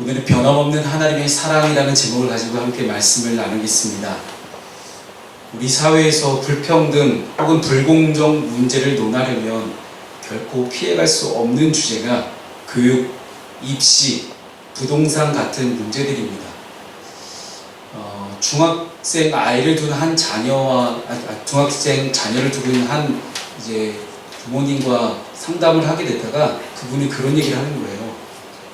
오늘은 변함없는 하나님의 사랑이라는 제목을 가지고 함께 말씀을 나누겠습니다. 우리 사회에서 불평등 혹은 불공정 문제를 논하려면 결코 피해갈 수 없는 주제가 교육, 입시, 부동산 같은 문제들입니다. 중학생 아이를 둔 한 중학생 자녀를 두고 한 부모님과 상담을 하게 되다가 그분이 그런 얘기를 하는 거예요.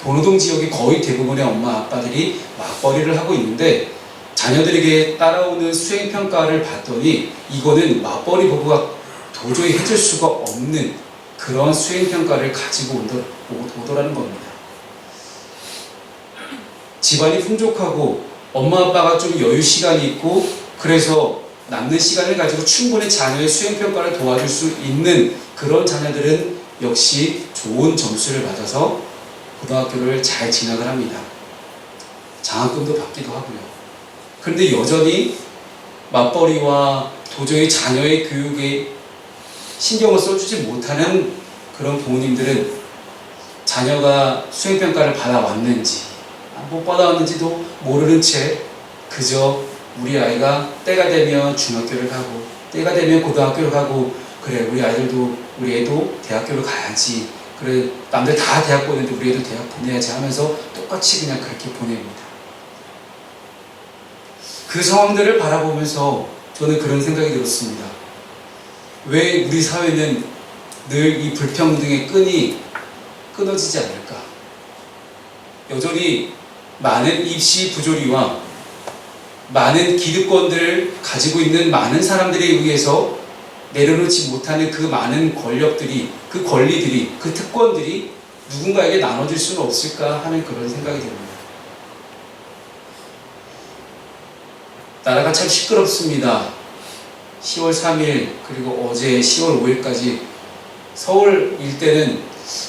도노동 지역의 거의 대부분의 엄마 아빠들이 맞벌이를 하고 있는데 자녀들에게 따라오는 수행평가를 봤더니 이거는 맞벌이 부부가 도저히 해줄 수가 없는 그런 수행평가를 가지고 오더라는 겁니다. 집안이 풍족하고 엄마 아빠가 좀 여유 시간이 있고 그래서 남는 시간을 가지고 충분히 자녀의 수행평가를 도와줄 수 있는 그런 자녀들은 역시 좋은 점수를 받아서 고등학교를 잘 진학을 합니다. 장학금도 받기도 하고요. 그런데 여전히 맞벌이와 도저히 자녀의 교육에 신경을 써주지 못하는 그런 부모님들은 자녀가 수행평가를 받아왔는지 못 받아왔는지도 모르는 채 그저 우리 아이가 때가 되면 중학교를 가고 때가 되면 고등학교를 가고 그래 우리 애도 대학교를 가야지 그래 남들 다 대학 보내는데 우리 애도 대학 보내야지 하면서 똑같이 그냥 그렇게 보냅니다. 그 상황들을 바라보면서 저는 그런 생각이 들었습니다. 왜 우리 사회는 늘 이 불평등의 끈이 끊어지지 않을까? 여전히 많은 입시 부조리와 많은 기득권들을 가지고 있는 많은 사람들에 의해서 내려놓지 못하는 그 많은 권력들이, 그 권리들이, 그 특권들이 누군가에게 나눠질 수는 없을까 하는 그런 생각이 듭니다. 나라가 참 시끄럽습니다. 10월 3일 그리고 어제 10월 5일까지 서울 일대는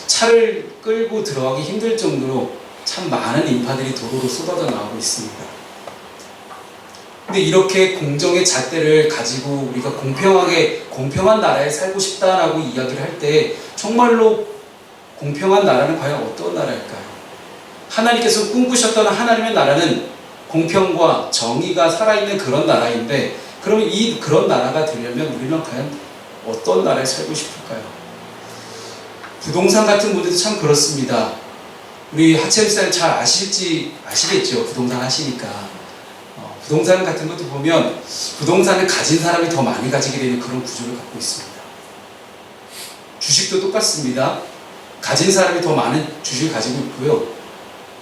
차를 끌고 들어가기 힘들 정도로 참 많은 인파들이 도로로 쏟아져 나오고 있습니다. 근데 이렇게 공정의 잣대를 가지고 우리가 공평한 나라에 살고 싶다라고 이야기를 할 때 정말로 공평한 나라는 과연 어떤 나라일까요? 하나님께서 꿈꾸셨던 하나님의 나라는 공평과 정의가 살아있는 그런 나라인데 그러면 그런 나라가 되려면 우리는 과연 어떤 나라에 살고 싶을까요? 부동산 같은 문제도 참 그렇습니다. 우리 하채ም쌤 잘 아시겠죠? 부동산 하시니까. 부동산 같은 것도 보면 부동산을 가진 사람이 더 많이 가지게 되는 그런 구조를 갖고 있습니다. 주식도 똑같습니다. 가진 사람이 더 많은 주식을 가지고 있고요.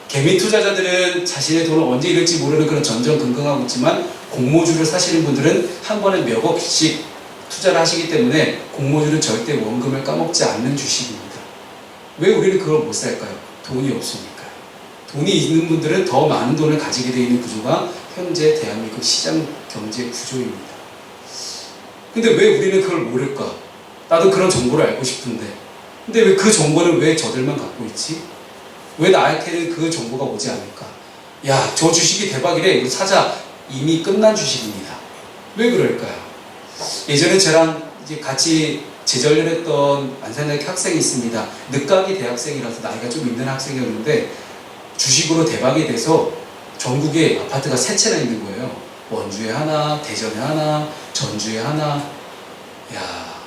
개미 투자자들은 자신의 돈을 언제 잃을지 모르는 그런 전전긍긍하고 있지만 공모주를 사시는 분들은 한 번에 몇 억씩 투자를 하시기 때문에 공모주는 절대 원금을 까먹지 않는 주식입니다. 왜 우리는 그걸 못 살까요? 돈이 없으니까. 돈이 있는 분들은 더 많은 돈을 가지게 되어 있는 구조가 현재 대한민국 시장 경제 구조입니다. 근데 왜 우리는 그걸 모를까? 나도 그런 정보를 알고 싶은데. 근데 왜 그 정보는 왜 저들만 갖고 있지? 왜 나한테는 그 정보가 오지 않을까? 야, 저 주식이 대박이래. 이거 사자. 이미 끝난 주식입니다. 왜 그럴까요? 예전에 저랑 이제 같이 재전을 했던 안산대학교 학생이 있습니다. 늦가기 대학생이라서 나이가 좀 있는 학생이었는데 주식으로 대박이 돼서 전국에 아파트가 3채나 있는 거예요. 원주에 하나, 대전에 하나, 전주에 하나. 야,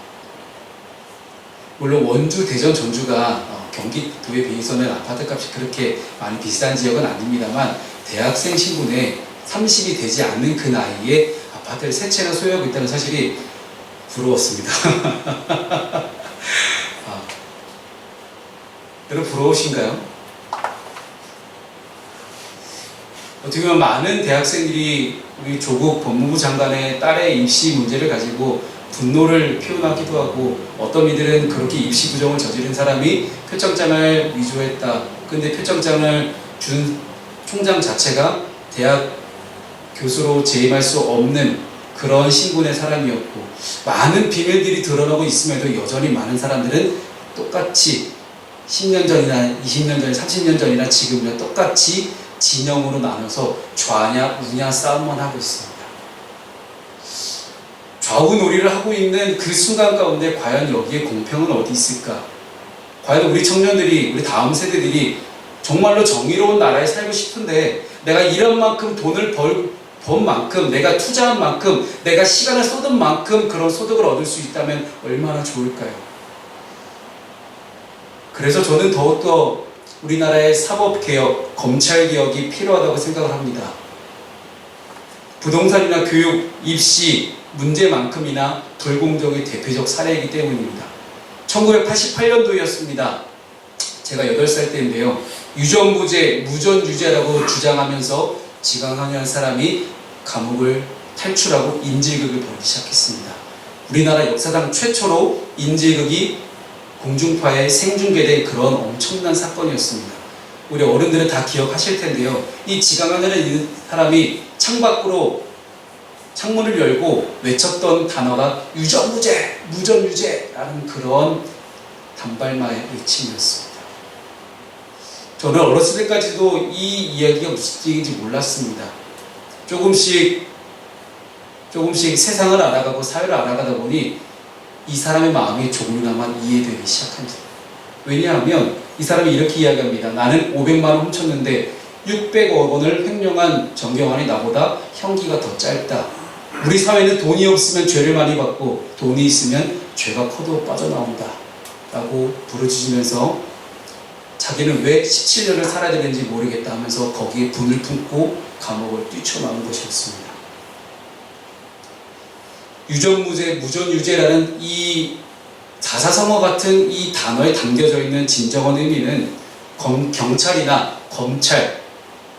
물론 원주, 대전, 전주가 경기도에 비해서는 아파트 값이 그렇게 많이 비싼 지역은 아닙니다만 대학생 신분에 30이 되지 않는 그 나이에 아파트를 3채나 소유하고 있다는 사실이 부러웠습니다. 여러분 부러우신가요? 어떻게 보면 많은 대학생들이 우리 조국 법무부 장관의 딸의 입시 문제를 가지고 분노를 표현하기도 하고 어떤 이들은 그렇게 입시 부정을 저지른 사람이 표창장을 위조했다. 근데 표창장을 준 총장 자체가 대학 교수로 재임할 수 없는 그런 신분의 사람이었고 많은 비밀들이 드러나고 있음에도 여전히 많은 사람들은 똑같이 10년 전이나 20년 전이나 30년 전이나 지금이나 똑같이 진영으로 나눠서 좌냐 우냐 싸움만 하고 있습니다. 좌우놀이를 하고 있는 그 순간 가운데 과연 여기에 공평은 어디 있을까? 과연 우리 청년들이 우리 다음 세대들이 정말로 정의로운 나라에 살고 싶은데 내가 일한 만큼 돈을 번 만큼, 내가 투자한 만큼, 내가 시간을 쏟은 만큼 그런 소득을 얻을 수 있다면 얼마나 좋을까요? 그래서 저는 더욱더 우리나라의 사법개혁, 검찰개혁이 필요하다고 생각을 합니다. 부동산이나 교육, 입시 문제만큼이나 불공정의 대표적 사례이기 때문입니다. 1988년도였습니다. 제가 8살 때인데요. 유전무죄, 무전유죄라고 주장하면서 지강항이라는 사람이 감옥을 탈출하고 인질극을 벌이기 시작했습니다. 우리나라 역사상 최초로 인질극이 공중파에 생중계된 그런 엄청난 사건이었습니다. 우리 어른들은 다 기억하실 텐데요. 이 지강항이라는 사람이 창밖으로 창문을 열고 외쳤던 단어가 유전무죄, 무전유죄라는 그런 단발마의 외침이었습니다. 저는 어렸을 때까지도 이 이야기가 무슨 얘기인지 몰랐습니다. 조금씩 세상을 알아가고 사회를 알아가다 보니 이 사람의 마음이 조금이나마 이해되기 시작합니다. 왜냐하면 이 사람이 이렇게 이야기합니다. 나는 500만 원 훔쳤는데 600억 원을 횡령한 정경환이 나보다 형기가 더 짧다. 우리 사회는 돈이 없으면 죄를 많이 받고 돈이 있으면 죄가 커도 빠져나온다 라고 부르짖으면서 자기는 왜 17년을 살아야 되는지 모르겠다 하면서 거기에 분을 품고 감옥을 뛰쳐나온 것이었습니다. 유전무죄, 무전유죄라는 이 자사성어 같은 이 단어에 담겨져 있는 진정한 의미는 경찰이나 검찰,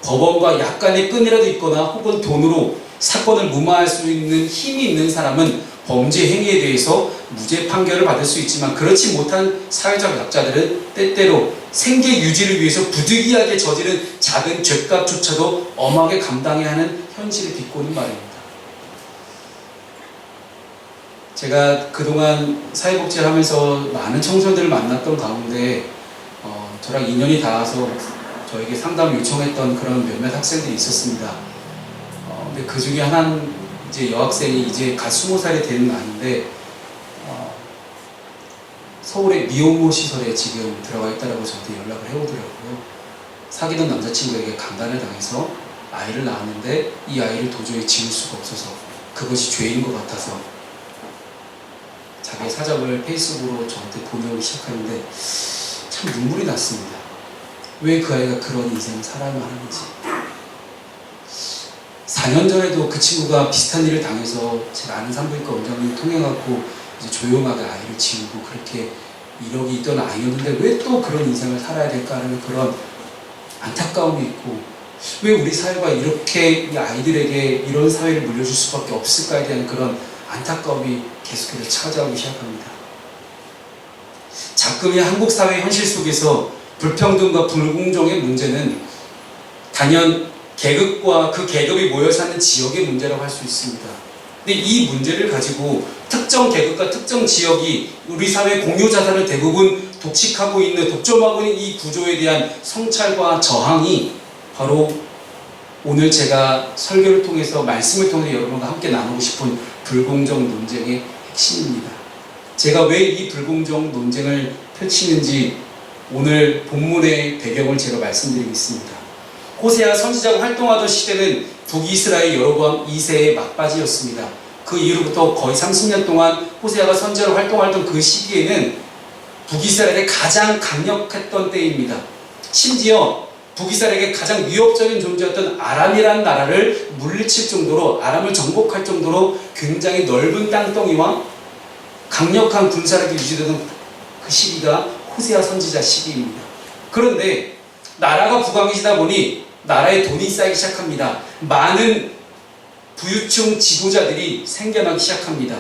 법원과 약간의 끈이라도 있거나 혹은 돈으로 사건을 무마할 수 있는 힘이 있는 사람은 범죄 행위에 대해서 무죄 판결을 받을 수 있지만 그렇지 못한 사회적 약자들은 때때로 생계 유지를 위해서 부득이하게 저지른 작은 죄값조차도 엄하게 감당해야 하는 현실을 딛고는 말입니다. 제가 그동안 사회복지를 하면서 많은 청소년들을 만났던 가운데 저랑 인연이 닿아서 저에게 상담을 요청했던 그런 몇몇 학생들이 있었습니다. 근데 그 중에 하나는 이제 여학생이 이제 갓 20살이 되는 나이인데 서울의 미혼모 시설에 지금 들어가 있다라고 저한테 연락을 해오더라고요. 사귀던 남자친구에게 강간을 당해서 아이를 낳았는데 이 아이를 도저히 지울 수가 없어서 그것이 죄인 것 같아서 자기의 사정을 페이스북으로 저한테 보내오기 시작하는데 참 눈물이 났습니다. 왜 그 아이가 그런 인생을 살아야만 하는지. 4년 전에도 그 친구가 비슷한 일을 당해서 제가 아는 산부인과 원장님을 통해갖고 이제 조용하게 아이를 지우고 그렇게 이력이 있던 아이였는데 왜 또 그런 인생을 살아야 될까 하는 그런 안타까움이 있고 왜 우리 사회가 이렇게 이 아이들에게 이런 사회를 물려줄 수밖에 없을까에 대한 그런 안타까움이 계속해서 찾아오기 시작합니다. 자금의 한국 사회 현실 속에서 불평등과 불공정의 문제는 단연 계급과 그 계급이 모여 사는 지역의 문제라고 할 수 있습니다. 근데 이 문제를 가지고 특정 계급과 특정 지역이 우리 사회 공유 자산을 대부분 독식하고 있는, 독점하고 있는 이 구조에 대한 성찰과 저항이 바로 오늘 제가 설교를 통해서 말씀을 통해 여러분과 함께 나누고 싶은 불공정 논쟁의 핵심입니다. 제가 왜 이 불공정 논쟁을 펼치는지 오늘 본문의 배경을 제가 말씀드리겠습니다. 호세아 선지자가 활동하던 시대는 북이스라엘 여로보암 2세의 막바지였습니다. 그 이후로부터 거의 30년 동안 호세아가 선지자로 활동하던 그 시기에는 북이스라엘의 가장 강력했던 때입니다. 심지어 북이스라엘에게 가장 위협적인 존재였던 아람이라는 나라를 물리칠 정도로, 아람을 정복할 정도로 굉장히 넓은 땅덩이와 강력한 군사력이 유지되던 그 시기가 호세아 선지자 시기입니다. 그런데 나라가 부강해지다 보니 나라에 돈이 쌓이기 시작합니다. 많은 부유층 지도자들이 생겨나기 시작합니다.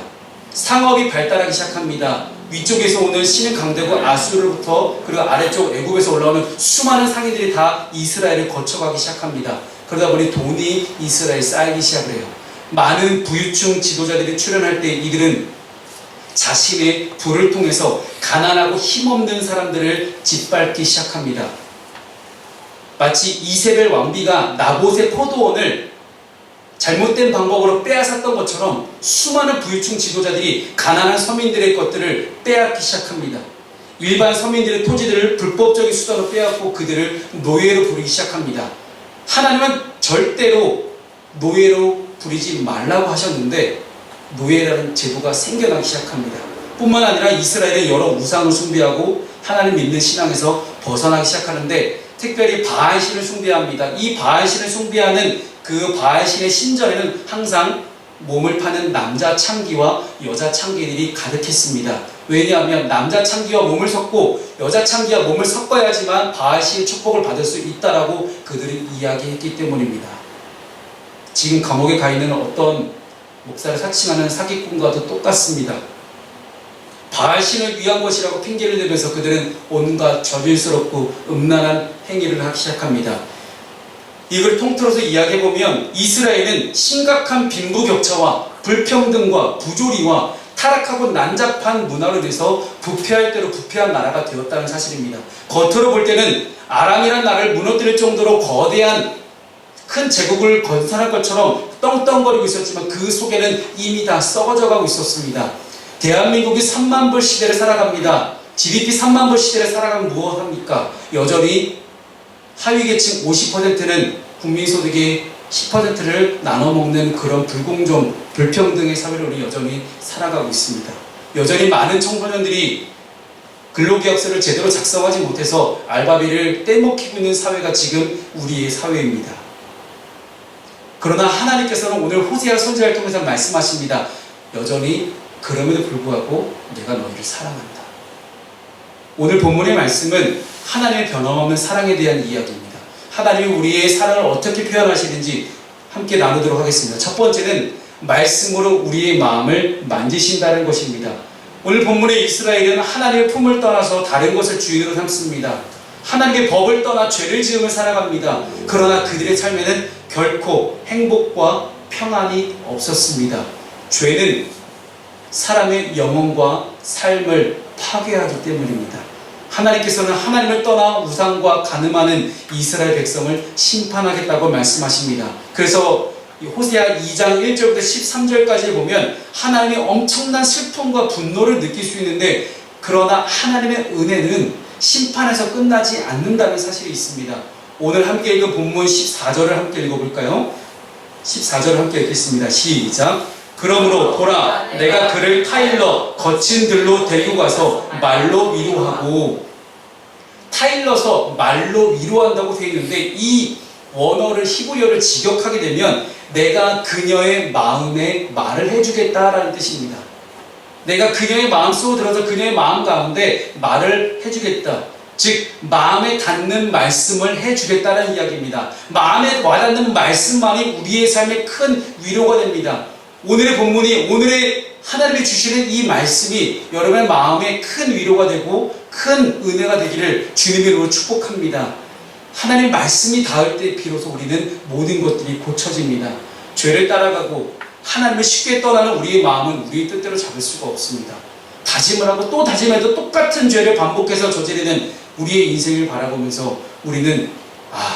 상업이 발달하기 시작합니다. 위쪽에서 오는 신은 강대국 아수르부터 그리고 아래쪽 애굽에서 올라오는 수많은 상인들이 다 이스라엘을 거쳐가기 시작합니다. 그러다 보니 돈이 이스라엘에 쌓이기 시작을 해요. 많은 부유층 지도자들이 출연할 때 이들은 자신의 부를 통해서 가난하고 힘없는 사람들을 짓밟기 시작합니다. 마치 이세벨 왕비가 나봇의 포도원을 잘못된 방법으로 빼앗았던 것처럼 수많은 부유층 지도자들이 가난한 서민들의 것들을 빼앗기 시작합니다. 일반 서민들의 토지들을 불법적인 수단으로 빼앗고 그들을 노예로 부리기 시작합니다. 하나님은 절대로 노예로 부리지 말라고 하셨는데 노예라는 제도가 생겨나기 시작합니다. 뿐만 아니라 이스라엘의 여러 우상을 숭배하고 하나님 믿는 신앙에서 벗어나기 시작하는데 특별히 바알신을 숭배합니다. 이 바알신을 숭배하는 그 바알신의 신전에는 항상 몸을 파는 남자 창기와 여자 창기들이 가득했습니다. 왜냐하면 남자 창기와 몸을 섞고 여자 창기와 몸을 섞어야지만 바알신의 축복을 받을 수 있다라고 그들이 이야기했기 때문입니다. 지금 감옥에 가 있는 어떤 목사를 사칭하는 사기꾼과도 똑같습니다. 바알신을 위한 것이라고 핑계를 대면서 그들은 온갖 저질스럽고 음란한 행위를 하기 시작합니다. 이걸 통틀어서 이야기해보면 이스라엘은 심각한 빈부격차와 불평등과 부조리와 타락하고 난잡한 문화로 인해서 부패할 대로 부패한 나라가 되었다는 사실입니다. 겉으로 볼 때는 아람이라는 나라를 무너뜨릴 정도로 거대한 큰 제국을 건설할 것처럼 떵떵거리고 있었지만 그 속에는 이미 다 썩어져 가고 있었습니다. 대한민국이 3만 불 시대를 살아갑니다. GDP 3만 불 시대를 살아가면 무엇합니까? 여전히 하위계층 50%는 국민소득의 10%를 나눠먹는 그런 불공정, 불평등의 사회로 우리 여전히 살아가고 있습니다. 여전히 많은 청소년들이 근로계약서를 제대로 작성하지 못해서 알바비를 떼먹히고 있는 사회가 지금 우리의 사회입니다. 그러나 하나님께서는 오늘 호세아 선지자를 통해서 말씀하십니다. 여전히 그럼에도 불구하고 내가 너희를 사랑한다. 오늘 본문의 말씀은 하나님의 변함없는 사랑에 대한 이야기입니다. 하나님이 우리의 사랑을 어떻게 표현하시는지 함께 나누도록 하겠습니다. 첫 번째는 말씀으로 우리의 마음을 만지신다는 것입니다. 오늘 본문의 이스라엘은 하나님의 품을 떠나서 다른 것을 주인으로 삼습니다. 하나님의 법을 떠나 죄를 지으며 살아갑니다. 그러나 그들의 삶에는 결코 행복과 평안이 없었습니다. 죄는 사람의 영혼과 삶을 파괴하기 때문입니다. 하나님께서는 하나님을 떠나 우상과 간음하는 이스라엘 백성을 심판하겠다고 말씀하십니다. 그래서 호세아 2장 1절부터 13절까지 보면 하나님의 엄청난 슬픔과 분노를 느낄 수 있는데 그러나 하나님의 은혜는 심판에서 끝나지 않는다는 사실이 있습니다. 오늘 함께 읽은 본문 14절을 함께 읽어볼까요? 14절을 함께 읽겠습니다. 시작! 그러므로 보라 내가 그를 타일러 거친 들로 데리고 가서 말로 위로하고 타일러서 말로 위로한다고 되어 있는데 이 원어를 히브리어를 직역하게 되면 내가 그녀의 마음에 말을 해주겠다라는 뜻입니다. 내가 그녀의 마음속으로 들어서 그녀의 마음 가운데 말을 해주겠다. 즉 마음에 닿는 말씀을 해주겠다는 이야기입니다. 마음에 와닿는 말씀만이 우리의 삶에 큰 위로가 됩니다. 오늘의 본문이 오늘의 하나님이 주시는 이 말씀이 여러분의 마음에 큰 위로가 되고 큰 은혜가 되기를 주님의 이름으로 축복합니다. 하나님의 말씀이 닿을 때 비로소 우리는 모든 것들이 고쳐집니다. 죄를 따라가고 하나님을 쉽게 떠나는 우리의 마음은 우리의 뜻대로 잡을 수가 없습니다. 다짐을 하고 또 다짐해도 똑같은 죄를 반복해서 저지르는 우리의 인생을 바라보면서 우리는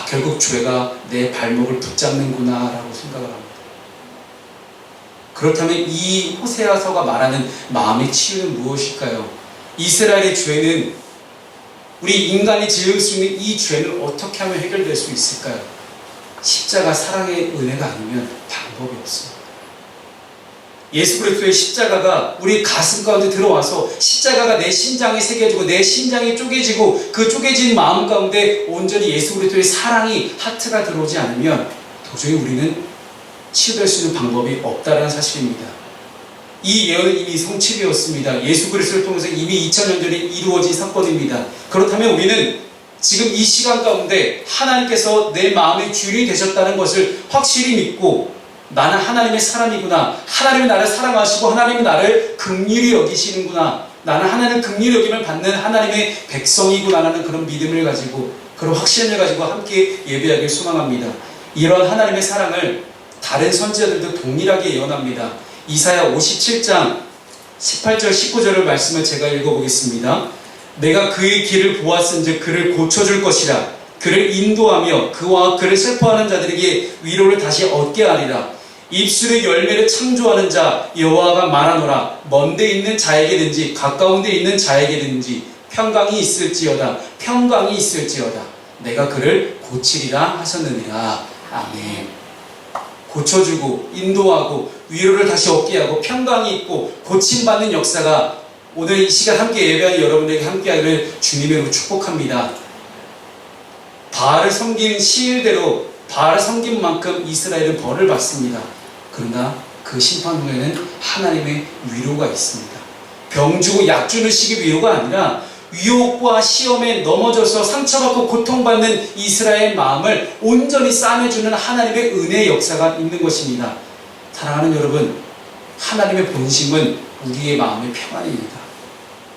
결국 죄가 내 발목을 붙잡는구나 라고 생각을 합니다. 그렇다면 이 호세아서가 말하는 마음의 치유는 무엇일까요? 이스라엘의 죄는 우리 인간이 지을 수 있는 이 죄는 어떻게 하면 해결될 수 있을까요? 십자가 사랑의 은혜가 아니면 방법이 없습니다. 예수 그리스도의 십자가가 우리 가슴 가운데 들어와서 십자가가 내 심장에 새겨지고 내 심장이 쪼개지고 그 쪼개진 마음 가운데 온전히 예수 그리스도의 사랑이 하트가 들어오지 않으면 도저히 우리는 치유될 수 있는 방법이 없다는 사실입니다. 이 예언은 이미 성취되었습니다. 예수 그리스도를 통해서 이미 2000년 전에 이루어진 사건입니다. 그렇다면 우리는 지금 이 시간 가운데 하나님께서 내 마음의 주인이 되셨다는 것을 확실히 믿고 나는 하나님의 사람이구나. 하나님이 나를 사랑하시고 하나님이 나를 긍휼히 여기시는구나. 나는 하나님 긍휼히 여김을 받는 하나님의 백성이구나라는 그런 믿음을 가지고 그런 확신을 가지고 함께 예배하길 소망합니다. 이런 하나님의 사랑을 다른 선지자들도 동일하게 예언합니다. 이사야 57장 18절 19절의 말씀을 제가 읽어보겠습니다. 내가 그의 길을 보았은즉 그를 고쳐줄 것이라. 그를 인도하며 그와 그를 슬퍼하는 자들에게 위로를 다시 얻게 하리라. 입술의 열매를 창조하는 자 여호와가 말하노라. 먼 데 있는 자에게든지 가까운 데 있는 자에게든지 평강이 있을지어다. 평강이 있을지어다. 내가 그를 고치리라 하셨느니라. 아멘. 고쳐주고 인도하고 위로를 다시 얻게 하고 평강이 있고 고침받는 역사가 오늘 이 시간 함께 예배하는 여러분에게 함께하기를 주님의 이름으로 축복합니다. 바알을 섬긴 시일대로 바알을 섬긴 만큼 이스라엘은 벌을 받습니다. 그러나 그 심판 후에는 하나님의 위로가 있습니다. 병주고 약주는 식의 위로가 아니라 유혹과 시험에 넘어져서 상처받고 고통받는 이스라엘 마음을 온전히 싸매주는 하나님의 은혜의 역사가 있는 것입니다. 사랑하는 여러분, 하나님의 본심은 우리의 마음의 평안입니다.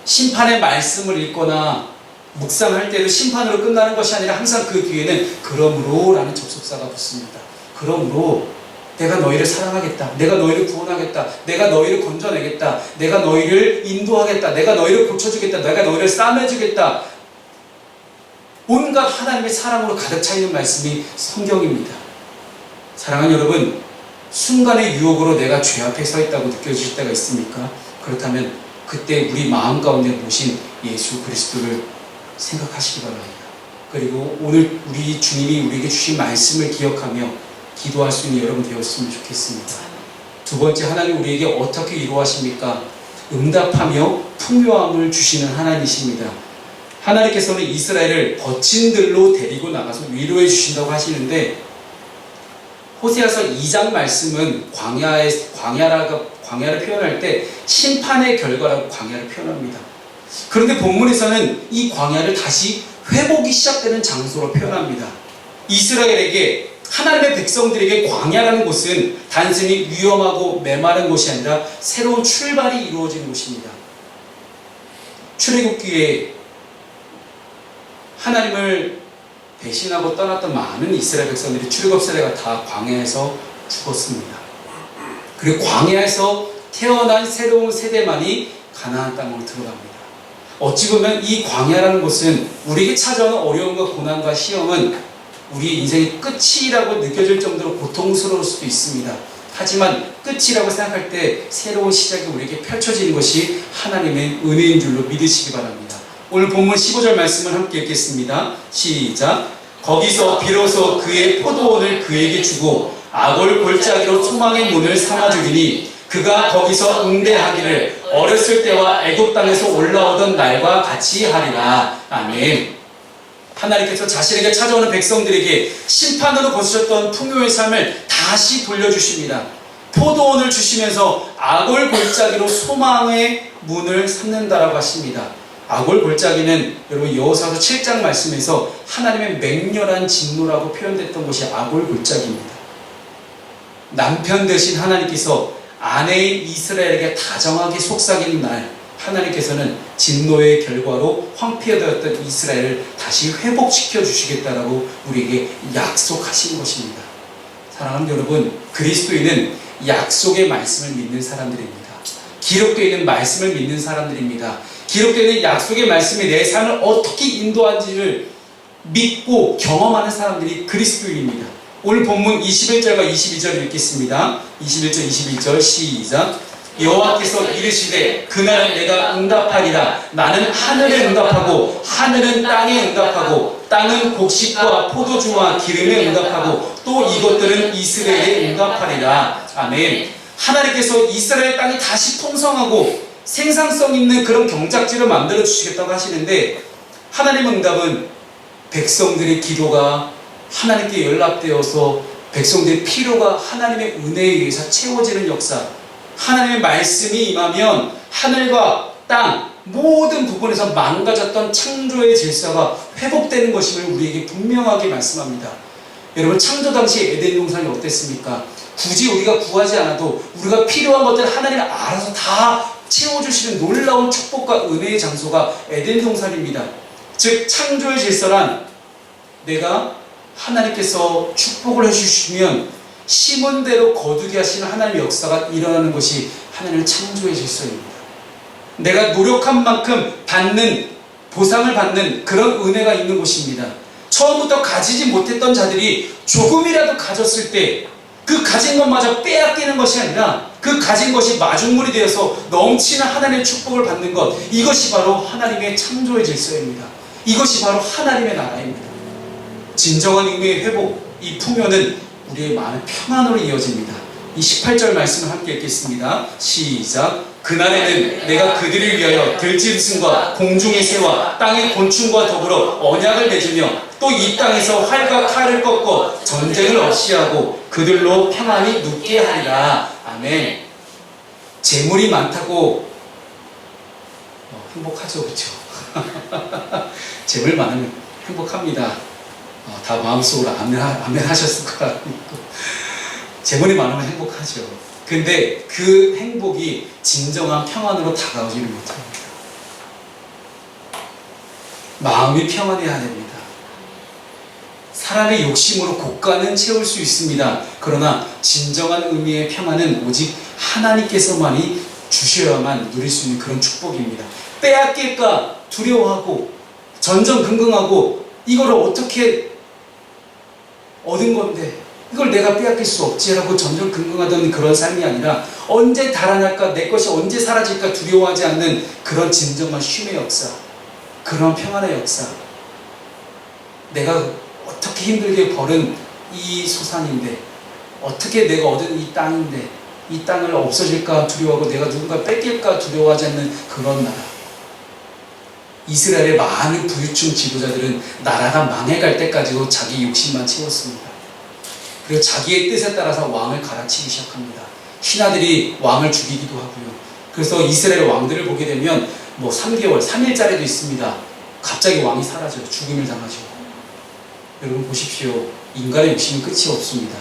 심판의 말씀을 읽거나 묵상할 때도 심판으로 끝나는 것이 아니라 항상 그 뒤에는 그러므로 라는 접속사가 붙습니다. 그러므로 내가 너희를 사랑하겠다. 내가 너희를 구원하겠다. 내가 너희를 건져내겠다. 내가 너희를 인도하겠다. 내가 너희를 고쳐주겠다. 내가 너희를 싸매주겠다. 온갖 하나님의 사랑으로 가득 차 있는 말씀이 성경입니다. 사랑하는 여러분, 순간의 유혹으로 내가 죄 앞에 서 있다고 느껴질 때가 있습니까? 그렇다면 그때 우리 마음 가운데 모신 예수 그리스도를 생각하시기 바랍니다. 그리고 오늘 우리 주님이 우리에게 주신 말씀을 기억하며 기도할 수 있는 여러분 되었으면 좋겠습니다. 두 번째, 하나님 우리에게 어떻게 위로하십니까? 응답하며 풍요함을 주시는 하나님이십니다. 하나님께서는 이스라엘을 거친 들로 데리고 나가서 위로해 주신다고 하시는데, 호세아서 2장 말씀은 광야를 표현할 때 심판의 결과라고 광야를 표현합니다. 그런데 본문에서는 이 광야를 다시 회복이 시작되는 장소로 표현합니다. 이스라엘에게, 하나님의 백성들에게 광야라는 곳은 단순히 위험하고 메마른 곳이 아니라 새로운 출발이 이루어지는 곳입니다. 출애굽기에 하나님을 배신하고 떠났던 많은 이스라엘 백성들이 출애굽 세대가 다 광야에서 죽었습니다. 그리고 광야에서 태어난 새로운 세대만이 가나안 땅으로 들어갑니다. 어찌 보면 이 광야라는 곳은 우리에게 찾아오는 어려움과 고난과 시험은 우리의 인생의 끝이라고 느껴질 정도로 고통스러울 수도 있습니다. 하지만 끝이라고 생각할 때 새로운 시작이 우리에게 펼쳐지는 것이 하나님의 은혜인 줄로 믿으시기 바랍니다. 오늘 본문 15절 말씀을 함께 읽겠습니다. 시작. 거기서 비로소 그의 포도원을 그에게 주고 아골 골짜기로 소망의 문을 삼아주리니 그가 거기서 응대하기를 어렸을 때와 애굽 땅에서 올라오던 날과 같이 하리라. 아멘. 하나님께서 자신에게 찾아오는 백성들에게 심판으로 거두셨던 풍요의 삶을 다시 돌려주십니다. 포도원을 주시면서 아골 골짜기로 소망의 문을 삼는다라고 하십니다. 아골 골짜기는 여러분 여호사서 7장 말씀에서 하나님의 맹렬한 진노라고 표현됐던 것이 아골 골짜기입니다. 남편 되신 하나님께서 아내인 이스라엘에게 다정하게 속삭이는 날, 하나님께서는 진노의 결과로 황폐되었던 이스라엘을 다시 회복시켜 주시겠다라고 우리에게 약속하신 것입니다. 사랑하는 여러분, 그리스도인은 약속의 말씀을 믿는 사람들입니다. 기록되어 있는 말씀을 믿는 사람들입니다. 기록되어 있는 약속의 말씀이 내 삶을 어떻게 인도한지를 믿고 경험하는 사람들이 그리스도인입니다. 오늘 본문 21절과 22절 읽겠습니다. 21절 22절 시작. 여호와께서 이르시되 그날은 내가 응답하리라. 나는 하늘에 응답하고 하늘은 땅에 응답하고 땅은 곡식과 포도주와 기름에 응답하고 또 이것들은 이스라엘에 응답하리라. 아멘. 하나님께서 이스라엘 땅이 다시 풍성하고 생산성 있는 그런 경작지를 만들어 주시겠다고 하시는데, 하나님의 응답은 백성들의 기도가 하나님께 연락되어서 백성들의 필요가 하나님의 은혜에 의해서 채워지는 역사, 하나님의 말씀이 임하면 하늘과 땅 모든 부분에서 망가졌던 창조의 질서가 회복되는 것임을 우리에게 분명하게 말씀합니다. 여러분, 창조 당시 에덴 동산이 어땠습니까? 굳이 우리가 구하지 않아도 우리가 필요한 것들을 하나님이 알아서 다 채워주시는 놀라운 축복과 은혜의 장소가 에덴 동산입니다. 즉 창조의 질서란 내가 하나님께서 축복을 해주시면 심은 대로 거두게 하시는 하나님의 역사가 일어나는 것이 하나님의 창조의 질서입니다. 내가 노력한 만큼 받는, 보상을 받는 그런 은혜가 있는 곳입니다. 처음부터 가지지 못했던 자들이 조금이라도 가졌을 때 그 가진 것마저 빼앗기는 것이 아니라 그 가진 것이 마중물이 되어서 넘치는 하나님의 축복을 받는 것, 이것이 바로 하나님의 창조의 질서입니다. 이것이 바로 하나님의 나라입니다. 진정한 의미의 회복, 이 풍요는 우리의 마음의 평안으로 이어집니다. 이 18절 말씀을 함께 읽겠습니다. 시작. 그날에는 내가 그들을 위하여 들짐승과 공중의 새와 땅의 곤충과 더불어 언약을 맺으며 또 이 땅에서 활과 칼을 꺾고 전쟁을 없이 하고 그들로 평안히 눕게 하리라. 아멘. 재물이 많다고 행복하죠, 그렇죠? 재물 많으면 행복합니다. 다 마음속으로 아멘 하셨을 거라고. 재물이 많으면 행복하죠. 근데 그 행복이 진정한 평안으로 다가오지를 못합니다. 마음이 평안해야 됩니다. 사람의 욕심으로 고가는 채울 수 있습니다. 그러나 진정한 의미의 평안은 오직 하나님께서만이 주셔야만 누릴 수 있는 그런 축복입니다. 빼앗길까 두려워하고 전전긍긍하고 이걸 어떻게 얻은 건데 이걸 내가 빼앗길 수 없지라고 전전긍긍하던 그런 삶이 아니라 언제 달아날까, 내 것이 언제 사라질까 두려워하지 않는 그런 진정한 쉼의 역사, 그런 평안의 역사. 내가 어떻게 힘들게 벌은 이 소산인데, 어떻게 내가 얻은 이 땅인데 이 땅을 없어질까 두려워하고 내가 누군가 뺏길까 두려워하지 않는 그런 나라. 이스라엘의 많은 부유층 지도자들은 나라가 망해갈 때까지도 자기 욕심만 채웠습니다. 그리고 자기의 뜻에 따라서 왕을 갈아치기 시작합니다. 신하들이 왕을 죽이기도 하고요. 그래서 이스라엘 왕들을 보게 되면 3개월, 3일짜리도 있습니다. 갑자기 왕이 사라져요. 죽음을 당하죠. 여러분 보십시오. 인간의 욕심은 끝이 없습니다.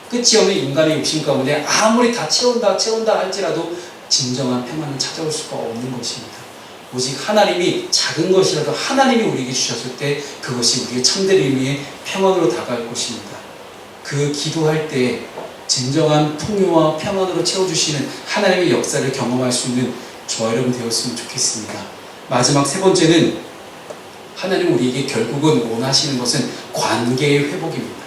끝이 없는 인간의 욕심 가운데 아무리 다 채운다 할지라도 진정한 평안은 찾아올 수가 없는 것입니다. 오직 하나님이 작은 것이라도 하나님이 우리에게 주셨을 때 그것이 우리의 참된 의미의 평안으로 다가갈 것입니다. 그 기도할 때 진정한 풍요와 평안으로 채워주시는 하나님의 역사를 경험할 수 있는 저와 여러분 되었으면 좋겠습니다. 마지막 세 번째는 하나님 우리에게 결국은 원하시는 것은 관계의 회복입니다.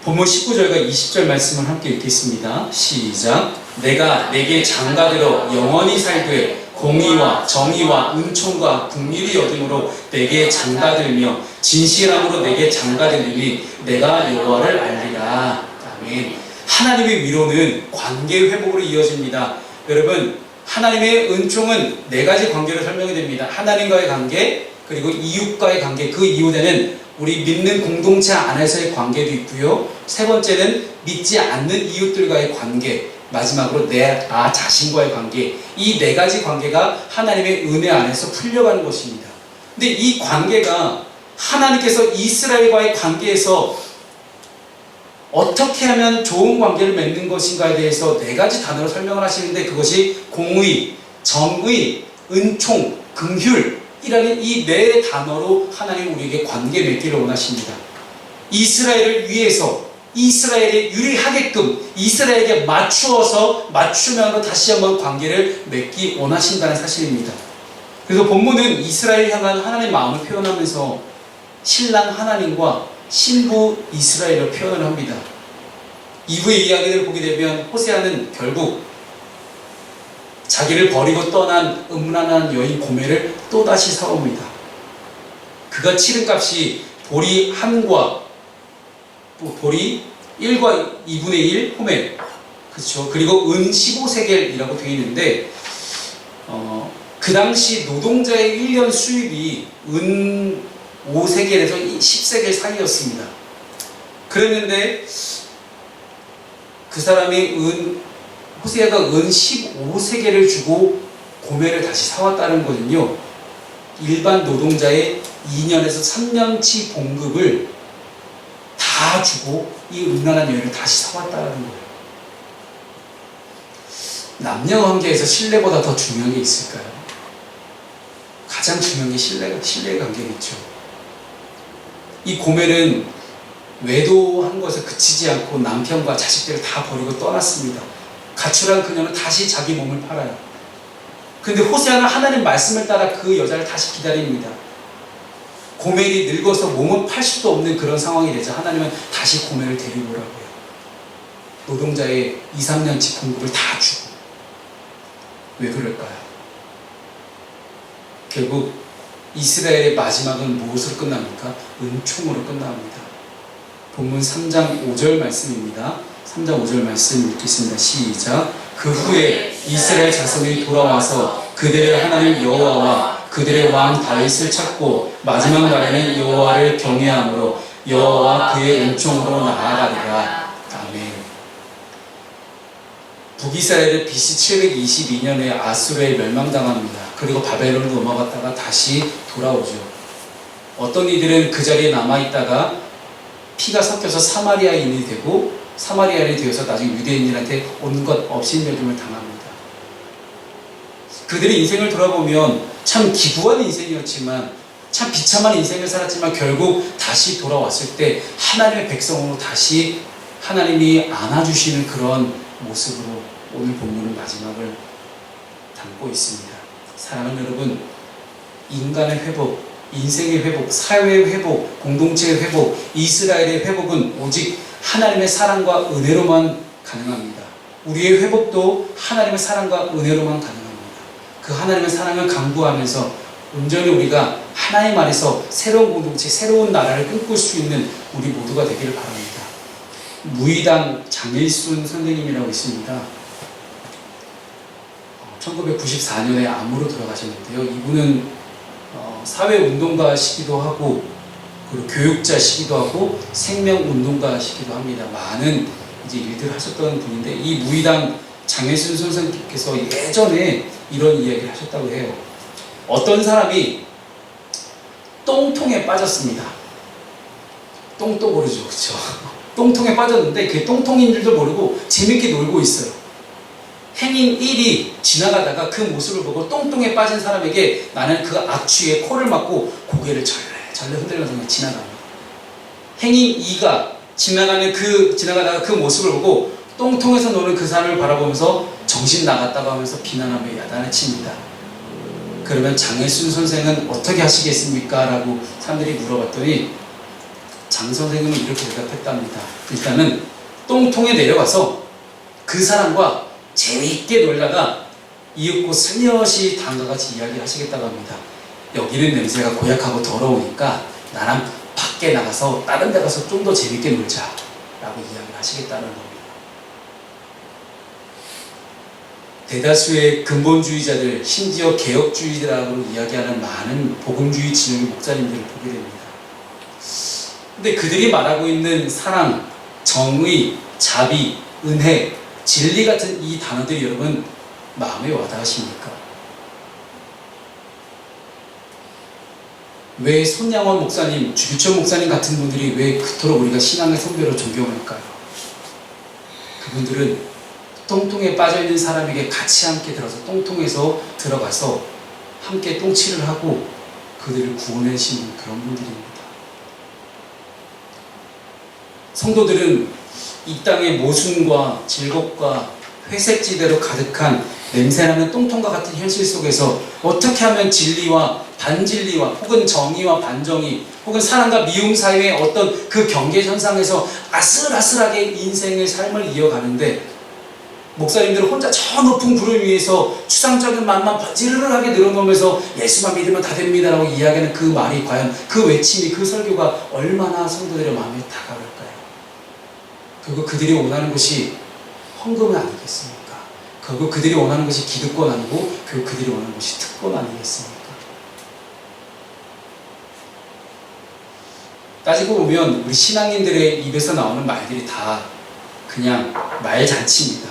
본문 19절과 20절 말씀을 함께 읽겠습니다. 시작. 내가 내게 장가들어 영원히 살되 공의와 정의와 은총과 긍휼이 얻음으로 내게 장가들며 진실함으로 내게 장가들리니 내가 여호와를 알리라. 아멘. 하나님의 위로는 관계 회복으로 이어집니다. 여러분, 하나님의 은총은 네 가지 관계로 설명이 됩니다. 하나님과의 관계, 그리고 이웃과의 관계, 그 이웃에는 우리 믿는 공동체 안에서의 관계도 있고요. 세 번째는 믿지 않는 이웃들과의 관계, 마지막으로 나 자신과의 관계, 이 네 가지 관계가 하나님의 은혜 안에서 풀려가는 것입니다. 근데 이 관계가 하나님께서 이스라엘과의 관계에서 어떻게 하면 좋은 관계를 맺는 것인가에 대해서 네 가지 단어로 설명을 하시는데 그것이 공의, 정의, 은총, 긍휼이라는 이 네 단어로 하나님 우리에게 관계 맺기를 원하십니다. 이스라엘을 위해서 이스라엘에 유리하게끔 이스라엘에게 맞추어서 맞춤형으로 다시 한번 관계를 맺기 원하신다는 사실입니다. 그래서 본문은 이스라엘 향한 하나님의 마음을 표현하면서 신랑 하나님과 신부 이스라엘을 표현을 합니다. 2부의 이야기를 보게 되면 호세아는 결국 자기를 버리고 떠난 음란한 여인 고멜을 또다시 사옵니다. 그가 치른 값이 보리 한과 보리 1과 2분의 1 호멜, 그렇죠. 그리고 은 15세겔이라고 되어 있는데 그 당시 노동자의 1년 수입이 은 5세겔에서 10세겔 사이였습니다. 그랬는데 그 사람이 호세아가 은 15세겔을 주고 고멜을 다시 사왔다는 거는요, 일반 노동자의 2년에서 3년치 봉급을 다 주고 이 음란한 여인을 다시 사왔다는 거예요. 남녀관계에서 신뢰보다 더 중요한 게 있을까요? 가장 중요한 게 신뢰의 관계겠죠. 이 고멜은 외도한 것에 그치지 않고 남편과 자식들을 다 버리고 떠났습니다. 가출한 그녀는 다시 자기 몸을 팔아요. 근데 호세아는 하나님 말씀을 따라 그 여자를 다시 기다립니다. 고멜이 늙어서 몸은 팔 수도 없는 그런 상황이 되자 하나님은 다시 고멜을 데리고 오라고요. 노동자의 2, 3년치 공급을 다 주고. 왜 그럴까요? 결국 이스라엘의 마지막은 무엇으로 끝납니까? 은총으로 끝납니다. 본문 3장 5절 말씀입니다. 3장 5절 말씀 읽겠습니다. 시작. 그 후에 이스라엘 자손이 돌아와서 그들의 하나님 여호와와 그들의 왕 다윗을 찾고 마지막 날에는 여호와를 경외함으로 여호와와 그의 은총으로 나아가리라. 아멘. 북이스라엘은 BC 722년에 아수르에 멸망당합니다. 그리고 바벨론으로 넘어갔다가 다시 돌아오죠. 어떤 이들은 그 자리에 남아있다가 피가 섞여서 사마리아인이 되고 사마리아인이 되어서 나중에 유대인들한테 온갖 업신여김을 당합니다. 그들의 인생을 돌아보면 참 기구한 인생이었지만 참 비참한 인생을 살았지만 결국 다시 돌아왔을 때 하나님의 백성으로 다시 하나님이 안아주시는 그런 모습으로 오늘 본문은 마지막을 담고 있습니다. 사랑하는 여러분, 인간의 회복, 인생의 회복, 사회의 회복, 공동체의 회복, 이스라엘의 회복은 오직 하나님의 사랑과 은혜로만 가능합니다. 우리의 회복도 하나님의 사랑과 은혜로만 가능합니다. 그 하나님의 사랑을 강구하면서 온전히 우리가 하나님 안에서 새로운 공동체, 새로운 나라를 꿈꿀 수 있는 우리 모두가 되기를 바랍니다. 무의당 장일순 선생님이라고 있습니다. 1994년에 암으로 돌아가셨는데요. 이분은 사회운동가시기도 하고 그리고 교육자시기도 하고 생명운동가시기도 합니다. 많은 이제 일들을 하셨던 분인데 이 무의당 장일순 선생님께서 예전에 이런 이야기를 하셨다고 해요. 어떤 사람이 똥통에 빠졌습니다. 똥도 모르죠, 그렇죠? 똥통에 빠졌는데 그게 똥통인 줄도 모르고 재밌게 놀고 있어요. 행인 1이 지나가다가 그 모습을 보고 똥통에 빠진 사람에게 나는 그 악취에 코를 막고 고개를 절레 흔들면서 지나갑니다. 행인 2가 지나가다가 그 모습을 보고 똥통에서 노는 그 사람을 바라보면서 정신 나갔다고 하면서 비난하며 야단을 칩니다. 그러면 장일순 선생은 어떻게 하시겠습니까? 라고 사람들이 물어봤더니 장 선생은 이렇게 대답했답니다. 일단은 똥통에 내려가서 그 사람과 재미있게 놀다가 이윽고 슬며시 다음과 같이 이야기를 하시겠다고 합니다. 여기는 냄새가 고약하고 더러우니까 나랑 밖에 나가서 다른 데 가서 좀 더 재밌게 놀자 라고 이야기를 하시겠다는 겁니다. 대다수의 근본주의자들, 심지어 개혁주의자라고 이야기하는 많은 복음주의 진영의 목사님들을 보게 됩니다. 근데 그들이 말하고 있는 사랑, 정의, 자비, 은혜, 진리 같은 이 단어들이 여러분 마음에 와닿으십니까? 왜 손양원 목사님, 주규철 목사님 같은 분들이 왜 그토록 우리가 신앙의 선배로 존경할까요? 그분들은 똥통에 빠져있는 사람에게 같이 함께 들어서 똥통에서 들어가서 함께 똥칠을 하고 그들을 구원해주시는 그런 분들입니다. 성도들은 이 땅의 모순과 질곡과 회색지대로 가득한 냄새나는 똥통과 같은 현실 속에서 어떻게 하면 진리와 반진리와 혹은 정의와 반정의 혹은 사랑과 미움 사이의 어떤 그 경계선상에서 아슬아슬하게 인생의 삶을 이어가는데 목사님들은 혼자 저 높은 구름 위에서 추상적인 말만 번지르르하게 늘어놓으면서 예수만 믿으면 다 됩니다라고 이야기하는 그 말이 과연 그 외침이 그 설교가 얼마나 성도들의 마음에 다가올까요? 결국 그들이 원하는 것이 헌금은 아니겠습니까? 결국 그들이 원하는 것이 기득권 아니고 결국 그들이 원하는 것이 특권 아니겠습니까? 따지고 보면 우리 신앙인들의 입에서 나오는 말들이 다 그냥 말잔치입니다.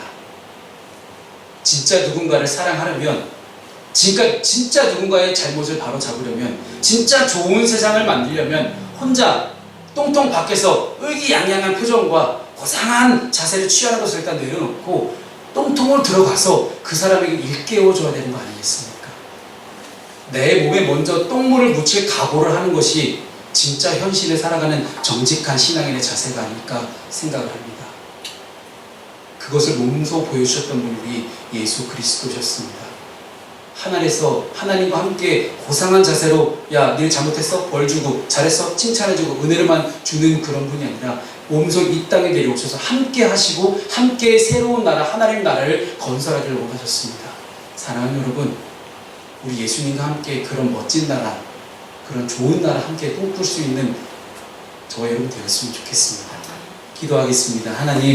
진짜 누군가를 사랑하려면 진짜 누군가의 잘못을 바로 잡으려면 진짜 좋은 세상을 만들려면 혼자 똥통 밖에서 의기양양한 표정과 고상한 자세를 취하는 것을 일단 내려놓고 똥통으로 들어가서 그 사람에게 일깨워줘야 되는 거 아니겠습니까? 내 몸에 먼저 똥물을 묻힐 각오를 하는 것이 진짜 현실을 살아가는 정직한 신앙인의 자세가 아닐까 생각을 합니다. 그것을 몸소 보여주셨던 분이 예수 그리스도셨습니다. 하늘에서 하나님과 함께 고상한 자세로 야, 네 잘못했어? 벌 주고 잘했어? 칭찬해주고 은혜를만 주는 그런 분이 아니라 몸소 이 땅에 내려오셔서 함께 하시고 함께 새로운 나라, 하나님 나라를 건설하기를 원하셨습니다. 사랑하는 여러분, 우리 예수님과 함께 그런 멋진 나라, 그런 좋은 나라 함께 꿈꿀 수 있는 저와 여러분 되었으면 좋겠습니다. 기도하겠습니다. 하나님,